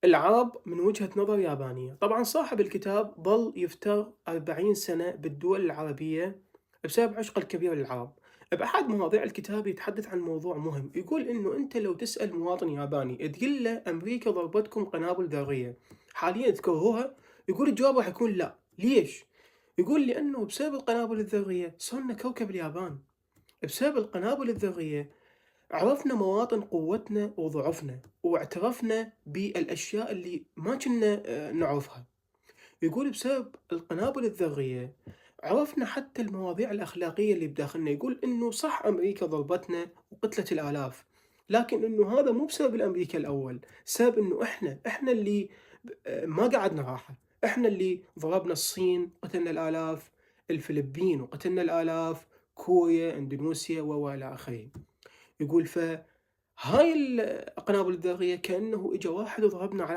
العاب من وجهة نظر يابانية. طبعًا صاحب الكتاب ظل يفتر 40 سنة بالدول العربية بسبب عشقه الكبير للعرب. بأحد مواضيع الكتاب يتحدث عن موضوع مهم، يقول إنه أنت لو تسأل مواطن ياباني تقول له أمريكا ضربتكم قنابل ذرية، حاليًا تكرهوها؟ يقول الجواب راح يكون لأ. ليش؟ يقول لأنه بسبب القنابل الذرية صرنا كوكب اليابان. بسبب القنابل الذرية عرفنا مواطن قوتنا وضعفنا، واعترفنا بالأشياء اللي ما كنا نعرفها. يقول بسبب القنابل الذرية عرفنا حتى المواضيع الأخلاقية اللي بداخلنا. يقول إنه صح أمريكا ضربتنا وقتلت الآلاف، لكن إنه هذا مو بسبب الأمريكا الأول، سبب إنه إحنا اللي ما قعدنا راحة. إحنا اللي ضربنا الصين قتلنا الآلاف، الفلبين وقتلنا الآلاف، كوريا، إندونيسيا وإلى آخره. يقول فهاي القنابل الذرية كأنه إجا واحد وضربنا على